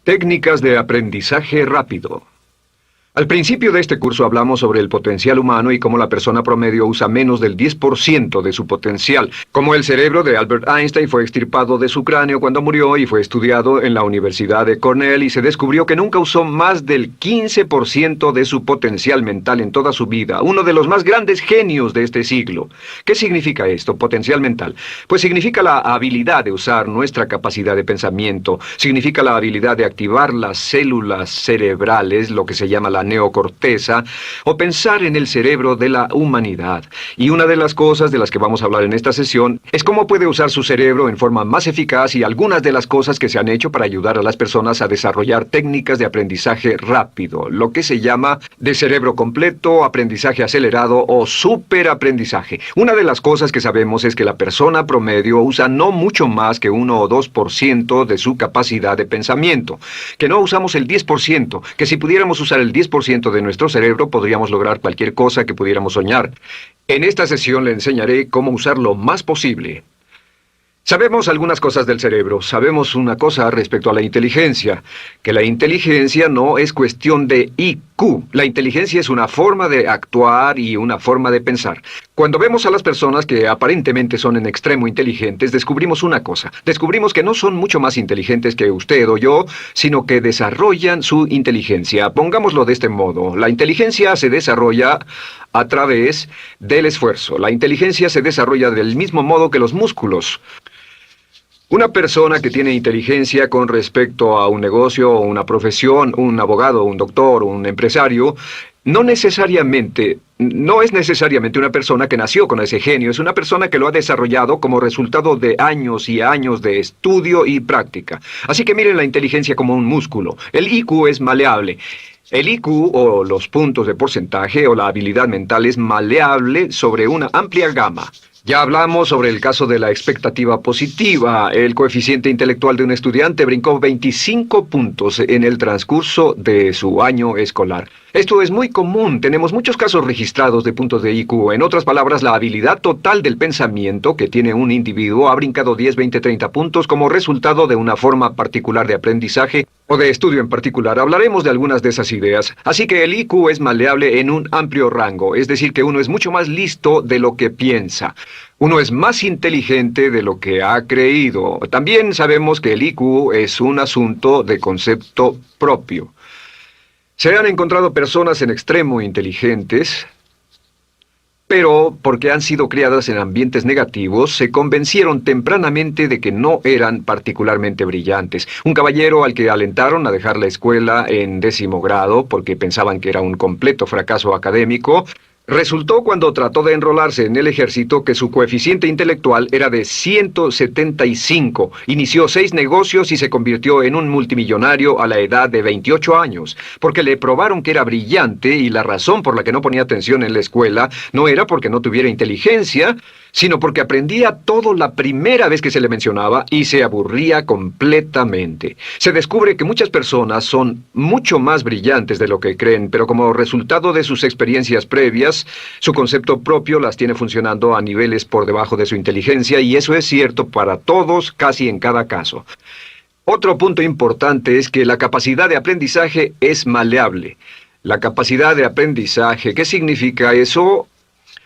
Técnicas de aprendizaje rápido. Al principio de este curso hablamos sobre el potencial humano y cómo la persona promedio usa menos del 10% de su potencial. Cómo el cerebro de Albert Einstein fue extirpado de su cráneo cuando murió y fue estudiado en la Universidad de Cornell y se descubrió que nunca usó más del 15% de su potencial mental en toda su vida. Uno de los más grandes genios de este siglo. ¿Qué significa esto, potencial mental? Pues significa la habilidad de usar nuestra capacidad de pensamiento. Significa la habilidad de activar las células cerebrales, lo que se llama la neocorteza, o pensar en el cerebro de la humanidad. Y una de las cosas de las que vamos a hablar en esta sesión es cómo puede usar su cerebro en forma más eficaz y algunas de las cosas que se han hecho para ayudar a las personas a desarrollar técnicas de aprendizaje rápido, lo que se llama de cerebro completo, aprendizaje acelerado o superaprendizaje. Una de las cosas que sabemos es que la persona promedio usa no mucho más que 1 o 2% de su capacidad de pensamiento, que no usamos el 10%, que si pudiéramos usar el 10% de nuestro cerebro podríamos lograr cualquier cosa que pudiéramos soñar. En esta sesión le enseñaré cómo usar lo más posible. Sabemos algunas cosas del cerebro. Sabemos una cosa respecto a la inteligencia, que la inteligencia no es cuestión de IQ. La inteligencia es una forma de actuar y una forma de pensar. Cuando vemos a las personas que aparentemente son en extremo inteligentes, descubrimos una cosa. Descubrimos que no son mucho más inteligentes que usted o yo, sino que desarrollan su inteligencia. Pongámoslo de este modo. La inteligencia se desarrolla a través del esfuerzo. La inteligencia se desarrolla del mismo modo que los músculos. Una persona que tiene inteligencia con respecto a un negocio o una profesión, un abogado, un doctor, un empresario, no es necesariamente una persona que nació con ese genio, es una persona que lo ha desarrollado como resultado de años y años de estudio y práctica. Así que miren la inteligencia como un músculo. El IQ es maleable. El IQ, o los puntos de porcentaje, o la habilidad mental es maleable sobre una amplia gama. Ya hablamos sobre el caso de la expectativa positiva. El coeficiente intelectual de un estudiante brincó 25 puntos en el transcurso de su año escolar. Esto es muy común. Tenemos muchos casos registrados de puntos de IQ. En otras palabras, la habilidad total del pensamiento que tiene un individuo ha brincado 10, 20, 30 puntos como resultado de una forma particular de aprendizaje o de estudio en particular. Hablaremos de algunas de esas ideas. Así que el IQ es maleable en un amplio rango, es decir, que uno es mucho más listo de lo que piensa. Uno es más inteligente de lo que ha creído. También sabemos que el IQ es un asunto de concepto propio. Se han encontrado personas en extremo inteligentes, pero porque han sido criadas en ambientes negativos, se convencieron tempranamente de que no eran particularmente brillantes. Un caballero al que alentaron a dejar la escuela en 10º grado porque pensaban que era un completo fracaso académico, resultó cuando trató de enrolarse en el ejército que su coeficiente intelectual era de 175. Inició 6 negocios y se convirtió en un multimillonario a la edad de 28 años, porque le probaron que era brillante y la razón por la que no ponía atención en la escuela no era porque no tuviera inteligencia, sino porque aprendía todo la primera vez que se le mencionaba y se aburría completamente. Se descubre que muchas personas son mucho más brillantes de lo que creen, pero como resultado de sus experiencias previas, su concepto propio las tiene funcionando a niveles por debajo de su inteligencia, y eso es cierto para todos, casi en cada caso. Otro punto importante es que la capacidad de aprendizaje es maleable. La capacidad de aprendizaje, ¿qué significa eso?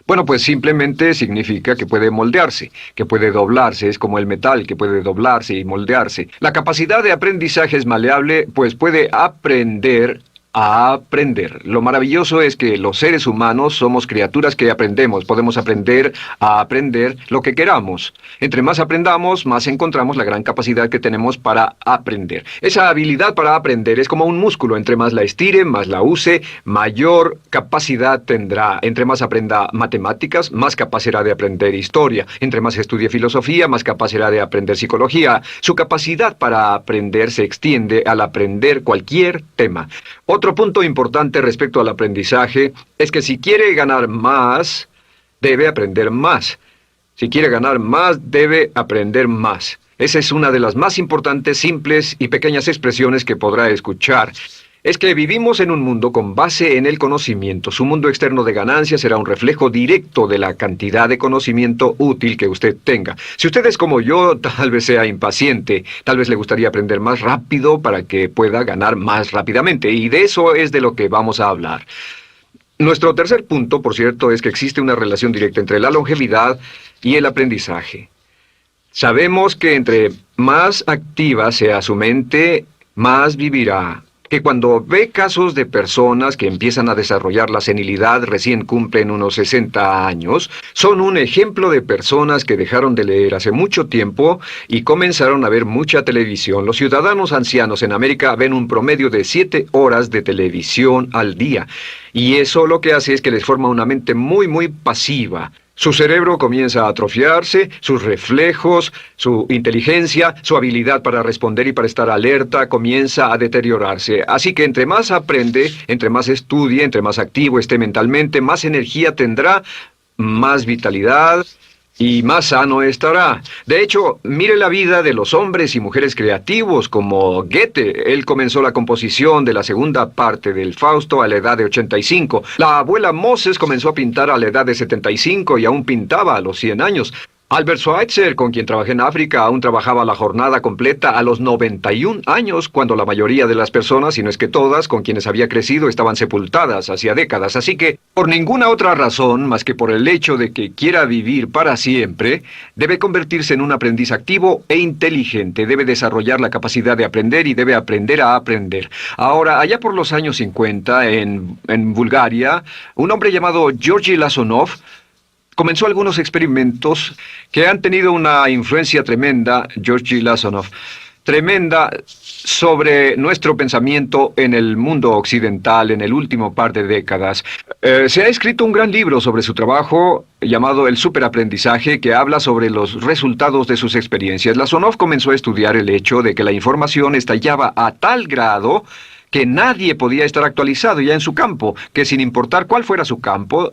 Bueno, pues simplemente significa que puede moldearse, que puede doblarse, es como el metal que puede doblarse y moldearse. La capacidad de aprendizaje es maleable, pues puede aprender a aprender. Lo maravilloso es que los seres humanos somos criaturas que aprendemos. Podemos aprender a aprender lo que queramos. Entre más aprendamos, más encontramos la gran capacidad que tenemos para aprender. Esa habilidad para aprender es como un músculo. Entre más la estire, más la use, mayor capacidad tendrá. Entre más aprenda matemáticas, más capaz será de aprender historia. Entre más estudie filosofía, más capaz será de aprender psicología. Su capacidad para aprender se extiende al aprender cualquier tema. Otro punto importante respecto al aprendizaje es que si quiere ganar más, debe aprender más. Si quiere ganar más, debe aprender más. Esa es una de las más importantes, simples y pequeñas expresiones que podrá escuchar. es que vivimos en un mundo con base en el conocimiento. Su mundo externo de ganancias será un reflejo directo de la cantidad de conocimiento útil que usted tenga. Si usted es como yo, tal vez sea impaciente, tal vez le gustaría aprender más rápido para que pueda ganar más rápidamente, y de eso es de lo que vamos a hablar. Nuestro tercer punto, por cierto, es que existe una relación directa entre la longevidad y el aprendizaje. Sabemos que entre más activa sea su mente, más vivirá. Que cuando ve casos de personas que empiezan a desarrollar la senilidad recién cumplen unos 60 años, son un ejemplo de personas que dejaron de leer hace mucho tiempo y comenzaron a ver mucha televisión. Los ciudadanos ancianos en América ven un promedio de 7 horas de televisión al día, y eso lo que hace es que les forma una mente muy pasiva. Su cerebro comienza a atrofiarse, sus reflejos, su inteligencia, su habilidad para responder y para estar alerta comienza a deteriorarse. Así que entre más aprende, entre más estudie, entre más activo esté mentalmente, más energía tendrá, más vitalidad y más sano estará. De hecho, mire la vida de los hombres y mujeres creativos como Goethe. Él comenzó la composición de la segunda parte del Fausto a la edad de 85. La abuela Moses comenzó a pintar a la edad de 75 y aún pintaba a los 100 años. Albert Schweitzer, con quien trabajé en África, aún trabajaba la jornada completa a los 91 años, cuando la mayoría de las personas, si no es que todas, con quienes había crecido, estaban sepultadas hacía décadas. Así que, por ninguna otra razón, más que por el hecho de que quiera vivir para siempre, debe convertirse en un aprendiz activo e inteligente. Debe desarrollar la capacidad de aprender y debe aprender a aprender. Ahora, allá por los años 50, en Bulgaria, un hombre llamado Georgy Lasonov comenzó algunos experimentos que han tenido una influencia tremenda, Georgy Lasonov, tremenda sobre nuestro pensamiento en el mundo occidental en el último par de décadas. Se ha escrito un gran libro sobre su trabajo llamado El Superaprendizaje, que habla sobre los resultados de sus experiencias. Lasonov comenzó a estudiar el hecho de que la información estallaba a tal grado que nadie podía estar actualizado ya en su campo, que sin importar cuál fuera su campo,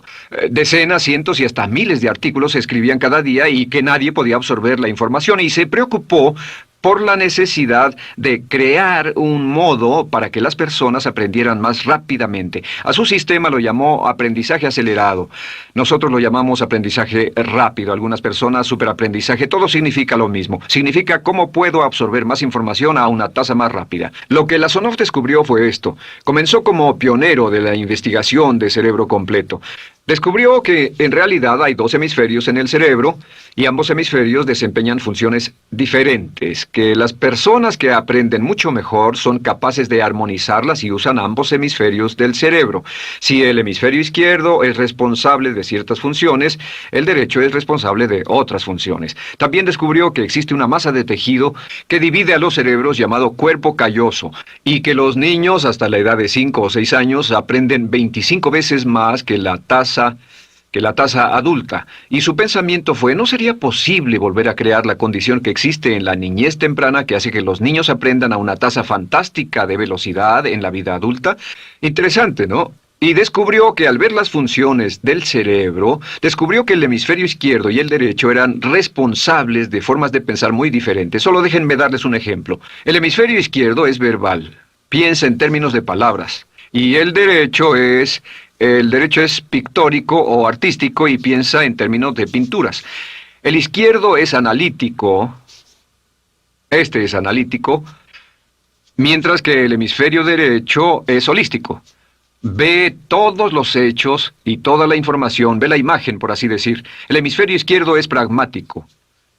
decenas, cientos y hasta miles de artículos se escribían cada día y que nadie podía absorber la información, y se preocupó por la necesidad de crear un modo para que las personas aprendieran más rápidamente. A su sistema lo llamó aprendizaje acelerado. Nosotros lo llamamos aprendizaje rápido. Algunas personas superaprendizaje. Todo significa lo mismo. Significa cómo puedo absorber más información a una tasa más rápida. Lo que Lasonov descubrió fue esto. Comenzó como pionero de la investigación de cerebro completo. Descubrió que en realidad hay dos hemisferios en el cerebro y ambos hemisferios desempeñan funciones diferentes, que las personas que aprenden mucho mejor son capaces de armonizarlas y usan ambos hemisferios del cerebro. Si el hemisferio izquierdo es responsable de ciertas funciones, el derecho es responsable de otras funciones. También descubrió que existe una masa de tejido que divide a los cerebros llamado cuerpo calloso, y que los niños hasta la edad de 5 o 6 años aprenden 25 veces más que la tasa adulta. Y su pensamiento fue, ¿no sería posible volver a crear la condición que existe en la niñez temprana que hace que los niños aprendan a una tasa fantástica de velocidad en la vida adulta? Interesante, ¿no? Y descubrió que al ver las funciones del cerebro, descubrió que el hemisferio izquierdo y el derecho eran responsables de formas de pensar muy diferentes. Solo déjenme darles un ejemplo. El hemisferio izquierdo es verbal, piensa en términos de palabras, y el derecho es pictórico o artístico y piensa en términos de pinturas. El izquierdo es analítico, este es analítico, mientras que el hemisferio derecho es holístico. Ve todos los hechos y toda la información, ve la imagen, por así decir. El hemisferio izquierdo es pragmático,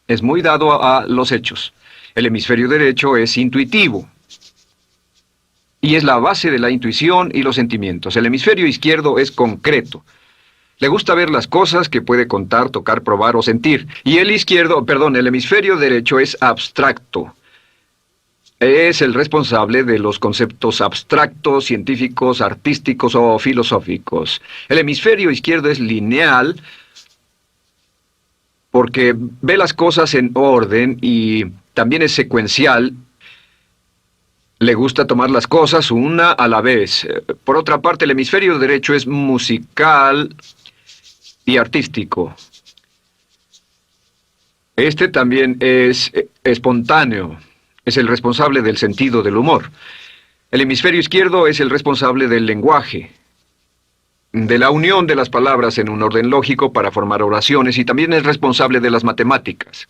es muy dado a los hechos. El hemisferio derecho es intuitivo, y es la base de la intuición y los sentimientos. El hemisferio izquierdo es concreto. Le gusta ver las cosas que puede contar, tocar, probar o sentir. Y el hemisferio derecho es abstracto. Es el responsable de los conceptos abstractos, científicos, artísticos o filosóficos. El hemisferio izquierdo es lineal porque ve las cosas en orden y también es secuencial. Le gusta tomar las cosas una a la vez. Por otra parte, el hemisferio derecho es musical y artístico. Este también es espontáneo. Es el responsable del sentido del humor. El hemisferio izquierdo es el responsable del lenguaje, de la unión de las palabras en un orden lógico para formar oraciones, y también es responsable de las matemáticas.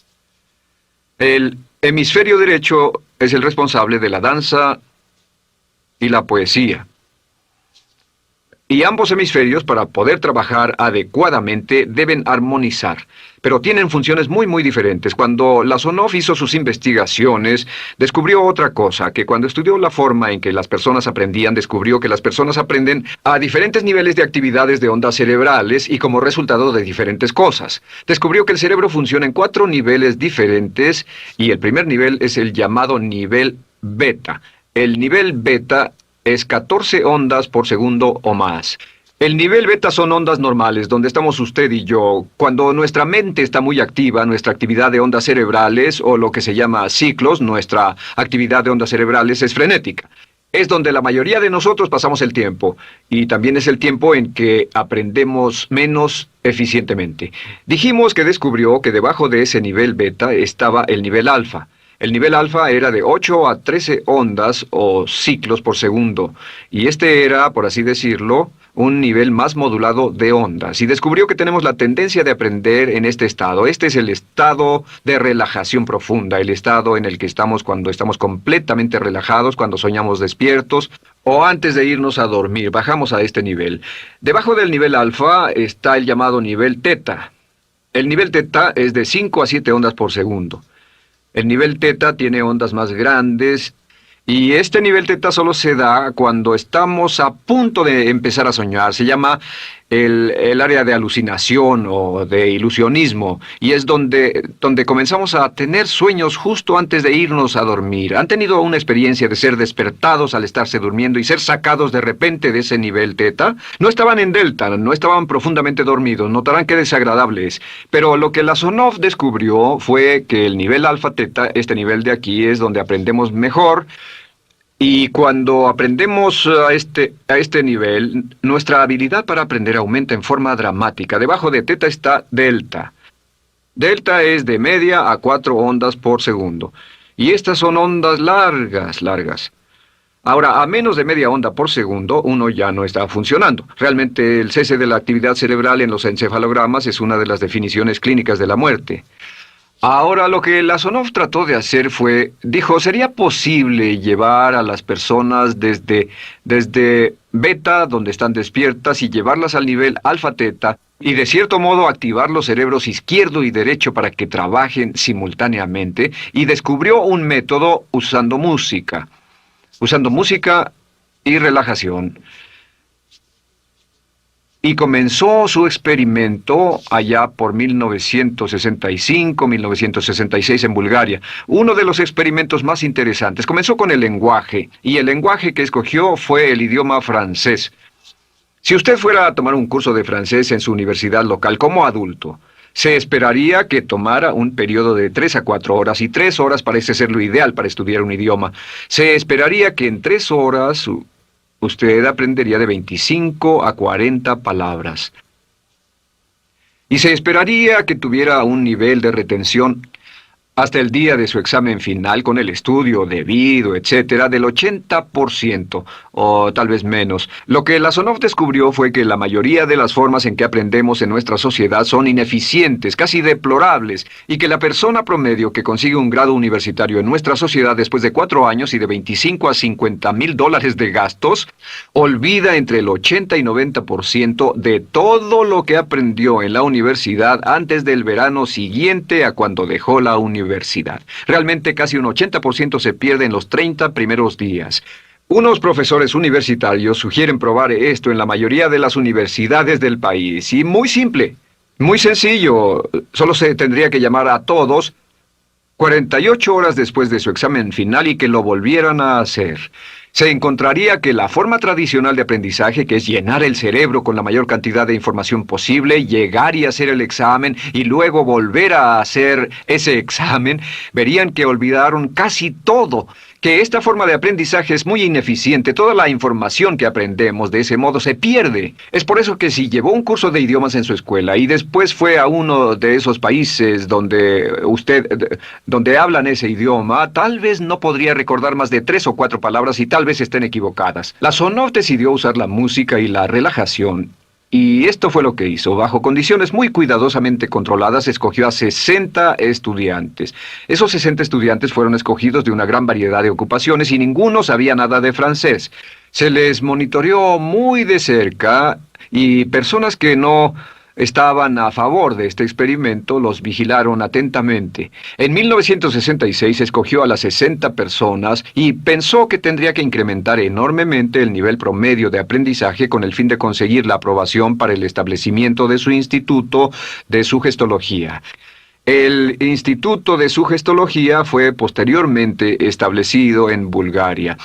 El hemisferio derecho es el responsable de la danza y la poesía. Y ambos hemisferios, para poder trabajar adecuadamente, deben armonizar. Pero tienen funciones muy diferentes. Cuando Lasonov hizo sus investigaciones, descubrió otra cosa, que cuando estudió la forma en que las personas aprendían, descubrió que las personas aprenden a diferentes niveles de actividades de ondas cerebrales y como resultado de diferentes cosas. Descubrió que el cerebro funciona en 4 niveles diferentes, y el primer nivel es el llamado nivel beta. El nivel beta es 14 ondas por segundo o más. El nivel beta son ondas normales, donde estamos usted y yo. Cuando nuestra mente está muy activa, nuestra actividad de ondas cerebrales, o lo que se llama ciclos, nuestra actividad de ondas cerebrales es frenética. Es donde la mayoría de nosotros pasamos el tiempo, y también es el tiempo en que aprendemos menos eficientemente. Dijimos que descubrió que debajo de ese nivel beta estaba el nivel alfa. El nivel alfa era de 8 a 13 ondas o ciclos por segundo, y este era, por así decirlo, un nivel más modulado de ondas. Y descubrió que tenemos la tendencia de aprender en este estado. Este es el estado de relajación profunda, el estado en el que estamos cuando estamos completamente relajados, cuando soñamos despiertos, o antes de irnos a dormir. Bajamos a este nivel. Debajo del nivel alfa está el llamado nivel teta. El nivel teta es de 5 a 7 ondas por segundo. El nivel teta tiene ondas más grandes, y este nivel teta solo se da cuando estamos a punto de empezar a soñar. Se llama el área de alucinación o de ilusionismo, y es donde comenzamos a tener sueños justo antes de irnos a dormir. ¿Han tenido una experiencia de ser despertados al estarse durmiendo y ser sacados de repente de ese nivel teta? No estaban en delta, no estaban profundamente dormidos. Notarán qué desagradable es. Pero lo que Lasonov descubrió fue que el nivel alfa teta, este nivel de aquí, es donde aprendemos mejor. Y cuando aprendemos a este nivel, nuestra habilidad para aprender aumenta en forma dramática. Debajo de teta está delta. Delta es de media a 4 ondas por segundo. Y estas son ondas largas. Ahora, a menos de media onda por segundo, uno ya no está funcionando. Realmente, el cese de la actividad cerebral en los encefalogramas es una de las definiciones clínicas de la muerte. Ahora, lo que Lasonov trató de hacer fue, dijo, ¿sería posible llevar a las personas desde beta, donde están despiertas, y llevarlas al nivel alfa-teta, y de cierto modo activar los cerebros izquierdo y derecho para que trabajen simultáneamente? Y descubrió un método usando música y relajación. Y comenzó su experimento allá por 1965, 1966 en Bulgaria. Uno de los experimentos más interesantes. Comenzó con el lenguaje, y el lenguaje que escogió fue el idioma francés. Si usted fuera a tomar un curso de francés en su universidad local como adulto, se esperaría que tomara un periodo de 3 a 4 horas, y 3 horas parece ser lo ideal para estudiar un idioma. Se esperaría que en 3 horas usted aprendería de 25 a 40 palabras. Y se esperaría que tuviera un nivel de retención hasta el día de su examen final, con el estudio debido, etcétera, del 80%, o tal vez menos. Lo que Lasonov descubrió fue que la mayoría de las formas en que aprendemos en nuestra sociedad son ineficientes, casi deplorables, y que la persona promedio que consigue un grado universitario en nuestra sociedad después de 4 años y de 25 a 50 mil dólares de gastos, olvida entre el 80 y 90% de todo lo que aprendió en la universidad antes del verano siguiente a cuando dejó la universidad. Realmente casi un 80% se pierde en los 30 primeros días. Unos profesores universitarios sugieren probar esto en la mayoría de las universidades del país. Y muy simple, muy sencillo. Solo se tendría que llamar a todos 48 horas después de su examen final y que lo volvieran a hacer. Se encontraría que la forma tradicional de aprendizaje, que es llenar el cerebro con la mayor cantidad de información posible, llegar y hacer el examen y luego volver a hacer ese examen, verían que olvidaron casi todo, que esta forma de aprendizaje es muy ineficiente. Toda la información que aprendemos de ese modo se pierde. Es por eso que si llevó un curso de idiomas en su escuela y después fue a uno de esos países donde hablan ese idioma, tal vez no podría recordar más de 3 o 4 palabras y tal vez estén equivocadas. La Sonov decidió usar la música y la relajación. Y esto fue lo que hizo. Bajo condiciones muy cuidadosamente controladas, escogió a 60 estudiantes. Esos 60 estudiantes fueron escogidos de una gran variedad de ocupaciones y ninguno sabía nada de francés. Se les monitoreó muy de cerca y personas que no estaban a favor de este experimento los vigilaron atentamente. En 1966 escogió a las 60 personas y pensó que tendría que incrementar enormemente el nivel promedio de aprendizaje con el fin de conseguir la aprobación para el establecimiento de su instituto de sugestología. El Instituto de Sugestología fue posteriormente establecido en Bulgaria.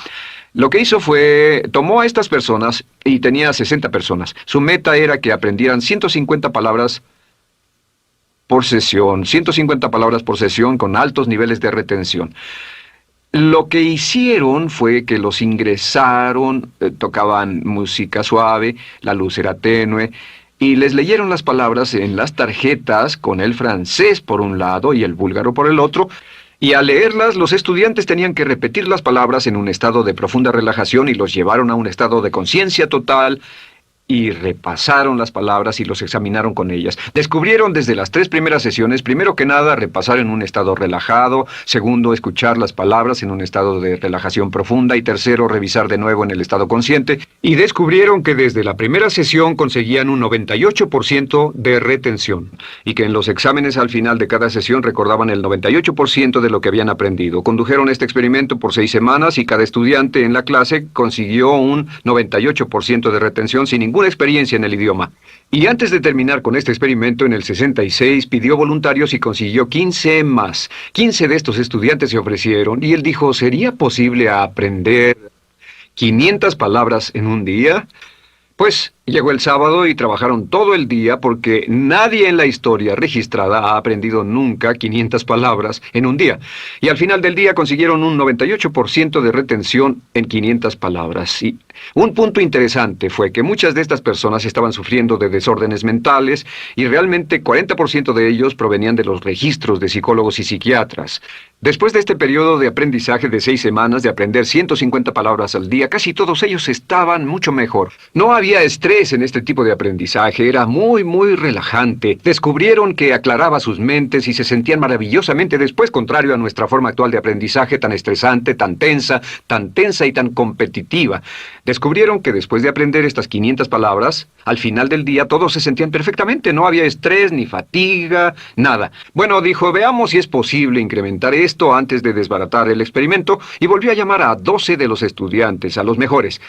Lo que hizo fue, tomó a estas personas, y tenía 60 personas. Su meta era que aprendieran 150 palabras por sesión, 150 palabras por sesión con altos niveles de retención. Lo que hicieron fue que los ingresaron, tocaban música suave, la luz era tenue, y les leyeron las palabras en las tarjetas con el francés por un lado y el búlgaro por el otro. Y al leerlas, los estudiantes tenían que repetir las palabras en un estado de profunda relajación y los llevaron a un estado de conciencia total y repasaron las palabras y los examinaron con ellas. Descubrieron desde las 3 primeras sesiones, primero que nada, repasar en un estado relajado, segundo, escuchar las palabras en un estado de relajación profunda y tercero, revisar de nuevo en el estado consciente. Y descubrieron que desde la primera sesión conseguían un 98% de retención y que en los exámenes al final de cada sesión recordaban el 98% de lo que habían aprendido. Condujeron este experimento por 6 semanas y cada estudiante en la clase consiguió un 98% de retención sin ninguna experiencia en el idioma. Y antes de terminar con este experimento, en el 66 pidió voluntarios y consiguió 15 más. 15 de estos estudiantes se ofrecieron y él dijo, ¿sería posible aprender 500 palabras en un día? Pues llegó el sábado y trabajaron todo el día porque nadie en la historia registrada ha aprendido nunca 500 palabras en un día. Y al final del día consiguieron un 98% de retención en 500 palabras. Y un punto interesante fue que muchas de estas personas estaban sufriendo de desórdenes mentales y realmente 40% de ellos provenían de los registros de psicólogos y psiquiatras. Después de este periodo de aprendizaje de 6 semanas de aprender 150 palabras al día, casi todos ellos estaban mucho mejor. No había estrés en este tipo de aprendizaje, era muy relajante. Descubrieron que aclaraba sus mentes y se sentían maravillosamente después, contrario a nuestra forma actual de aprendizaje tan estresante, tan tensa y tan competitiva. Descubrieron que después de aprender estas 500 palabras, al final del día todos se sentían perfectamente, no había estrés ni fatiga, nada. Bueno, dijo, veamos si es posible incrementar esto antes de desbaratar el experimento, y volvió a llamar a 12 de los estudiantes, a los mejores.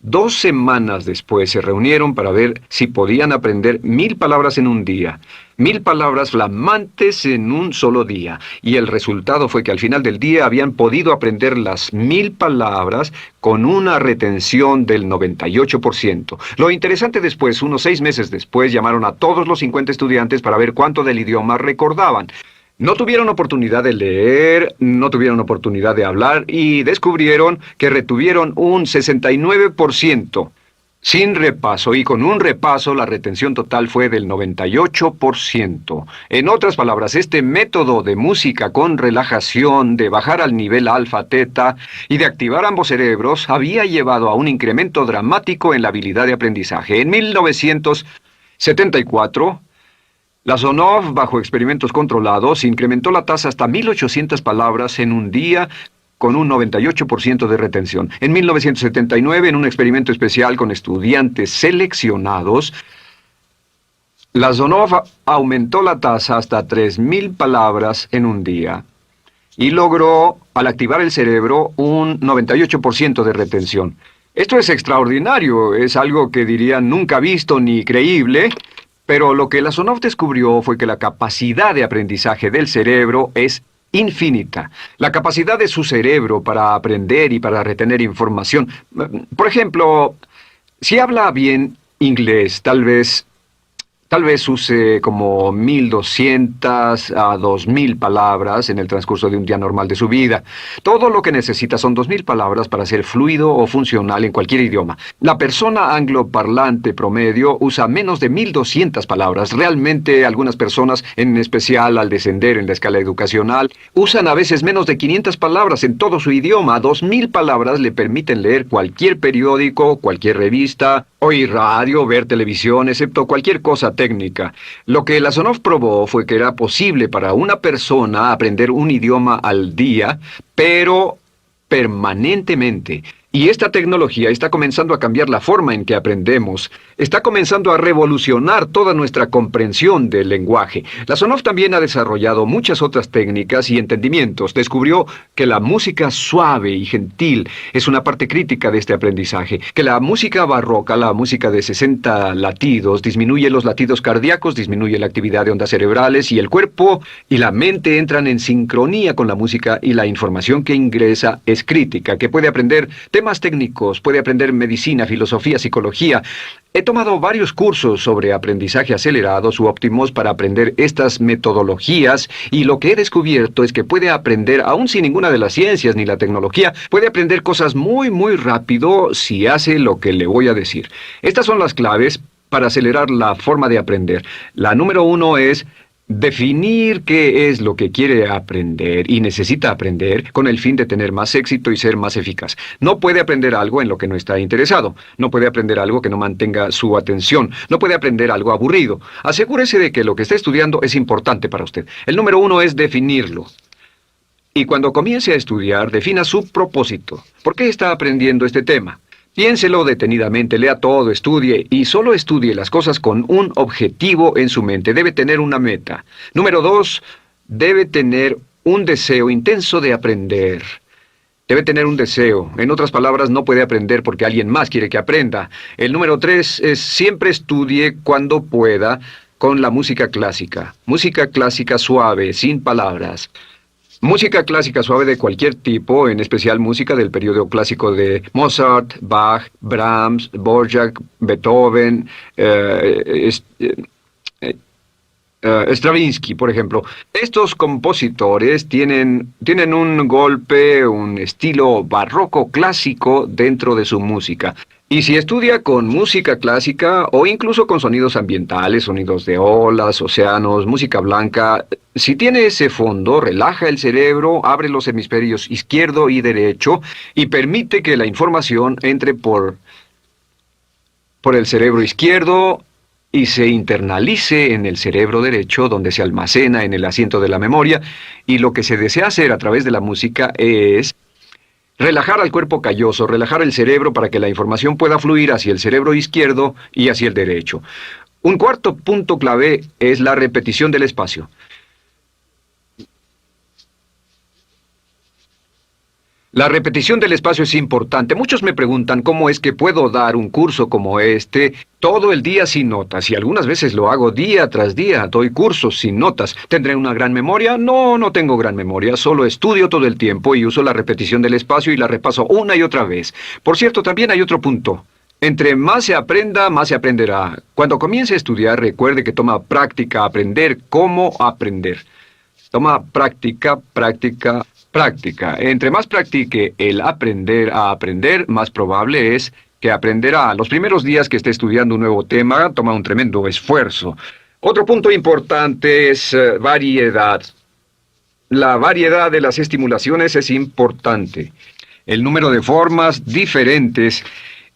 2 semanas después se reunieron para ver si podían aprender 1000 palabras en un día. 1000 palabras flamantes en un solo día. Y el resultado fue que al final del día habían podido aprender las 1000 palabras con una retención del 98%. Lo interesante después, unos 6 meses después, llamaron a todos los 50 estudiantes para ver cuánto del idioma recordaban. No tuvieron oportunidad de leer, no tuvieron oportunidad de hablar y descubrieron que retuvieron un 69% sin repaso, y con un repaso la retención total fue del 98%. En otras palabras, este método de música con relajación, de bajar al nivel alfa-teta y de activar ambos cerebros había llevado a un incremento dramático en la habilidad de aprendizaje. En 1974, la Sonov, bajo experimentos controlados, incrementó la tasa hasta 1800 palabras en un día con un 98% de retención. En 1979, en un experimento especial con estudiantes seleccionados, la Sonov aumentó la tasa hasta 3000 palabras en un día y logró, al activar el cerebro, un 98% de retención. Esto es extraordinario, es algo que dirían nunca visto ni creíble. Pero lo que la Sonov descubrió fue que la capacidad de aprendizaje del cerebro es infinita. La capacidad de su cerebro para aprender y para retener información. Por ejemplo, si habla bien inglés, tal vez Tal vez use como 1.200 a 2.000 palabras en el transcurso de un día normal de su vida. Todo lo que necesita son 2.000 palabras para ser fluido o funcional en cualquier idioma. La persona angloparlante promedio usa menos de 1.200 palabras. Realmente algunas personas, en especial al descender en la escala educacional, usan a veces menos de 500 palabras en todo su idioma. 2.000 palabras le permiten leer cualquier periódico, cualquier revista, oír radio, ver televisión, excepto cualquier cosa técnica. Lo que Lasonov probó fue que era posible para una persona aprender un idioma al día, pero permanentemente. Y esta tecnología está comenzando a cambiar la forma en que aprendemos. Está comenzando a revolucionar toda nuestra comprensión del lenguaje. Lasonov también ha desarrollado muchas otras técnicas y entendimientos. Descubrió que la música suave y gentil es una parte crítica de este aprendizaje. Que la música barroca, la música de 60 latidos, disminuye los latidos cardíacos, disminuye la actividad de ondas cerebrales y el cuerpo y la mente entran en sincronía con la música y la información que ingresa es crítica, que puede aprender temas técnicos, puede aprender medicina, filosofía, psicología. He tomado varios cursos sobre aprendizaje acelerado u óptimos para aprender estas metodologías y lo que he descubierto es que puede aprender, aún sin ninguna de las ciencias ni la tecnología, puede aprender cosas muy rápido si hace lo que le voy a decir. Estas son las claves para acelerar la forma de aprender. La número 1 es definir qué es lo que quiere aprender y necesita aprender con el fin de tener más éxito y ser más eficaz. No puede aprender algo en lo que no está interesado. No puede aprender algo que no mantenga su atención. No puede aprender algo aburrido. Asegúrese de que lo que está estudiando es importante para usted. El número 1 es definirlo. Y cuando comience a estudiar, defina su propósito. ¿Por qué está aprendiendo este tema? Piénselo detenidamente, lea todo, estudie y solo estudie las cosas con un objetivo en su mente. Debe tener una meta. Número 2, debe tener un deseo intenso de aprender. Debe tener un deseo. En otras palabras, no puede aprender porque alguien más quiere que aprenda. El número 3 es siempre estudie cuando pueda con la música clásica. Música clásica suave, sin palabras. Música clásica suave de cualquier tipo, en especial música del periodo clásico de Mozart, Bach, Brahms, Dvorak, Beethoven, Stravinsky, por ejemplo. Estos compositores tienen un golpe, un estilo barroco clásico dentro de su música. Y si estudia con música clásica o incluso con sonidos ambientales, sonidos de olas, océanos, música blanca, si tiene ese fondo, relaja el cerebro, abre los hemisferios izquierdo y derecho y permite que la información entre por el cerebro izquierdo y se internalice en el cerebro derecho, donde se almacena en el asiento de la memoria, y lo que se desea hacer a través de la música es relajar al cuerpo calloso, relajar el cerebro para que la información pueda fluir hacia el cerebro izquierdo y hacia el derecho. Un cuarto punto clave es la repetición del espacio. La repetición del espacio es importante. Muchos me preguntan cómo es que puedo dar un curso como este todo el día sin notas, y algunas veces lo hago día tras día, doy cursos sin notas. ¿Tendré una gran memoria? No, no tengo gran memoria, solo estudio todo el tiempo y uso la repetición del espacio y la repaso una y otra vez. Por cierto, también hay otro punto. Entre más se aprenda, más se aprenderá. Cuando comience a estudiar, recuerde que toma práctica aprender cómo aprender. Toma práctica. Entre más practique el aprender a aprender, más probable es que aprenderá. Los primeros días que esté estudiando un nuevo tema, toma un tremendo esfuerzo. Otro punto importante es variedad. La variedad de las estimulaciones es importante. El número de formas diferentes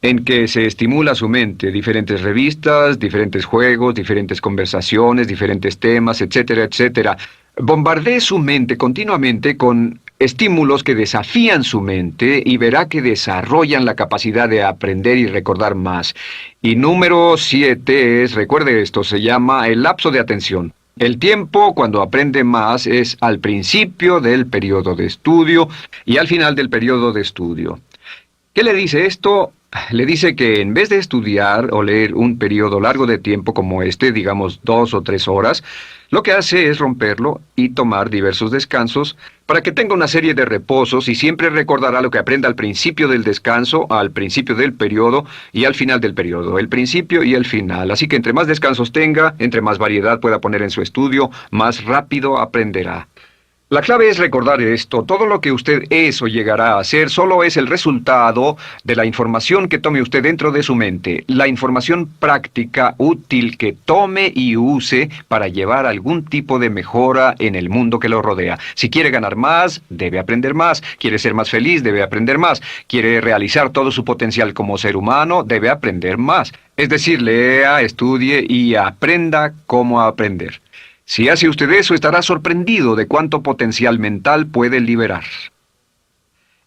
en que se estimula su mente, diferentes revistas, diferentes juegos, diferentes conversaciones, diferentes temas, etcétera, etcétera. Bombardee su mente continuamente con estímulos que desafían su mente y verá que desarrollan la capacidad de aprender y recordar más. Y número 7 es, recuerde esto, se llama el lapso de atención. El tiempo, cuando aprende más, es al principio del periodo de estudio y al final del periodo de estudio. ¿Qué le dice esto? Le dice que en vez de estudiar o leer un periodo largo de tiempo como este, digamos 2 o 3 horas, lo que hace es romperlo y tomar diversos descansos para que tenga una serie de reposos y siempre recordará lo que aprenda al principio del descanso, al principio del periodo y al final del periodo, el principio y el final. Así que entre más descansos tenga, entre más variedad pueda poner en su estudio, más rápido aprenderá. La clave es recordar esto. Todo lo que usted es o llegará a hacer solo es el resultado de la información que tome usted dentro de su mente. La información práctica, útil, que tome y use para llevar algún tipo de mejora en el mundo que lo rodea. Si quiere ganar más, debe aprender más. Quiere ser más feliz, debe aprender más. Quiere realizar todo su potencial como ser humano, debe aprender más. Es decir, lea, estudie y aprenda cómo aprender. Si hace usted eso, estará sorprendido de cuánto potencial mental puede liberar.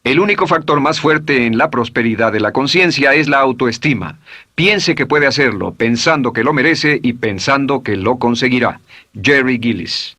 El único factor más fuerte en la prosperidad de la conciencia es la autoestima. Piense que puede hacerlo, pensando que lo merece y pensando que lo conseguirá. Jerry Gillis.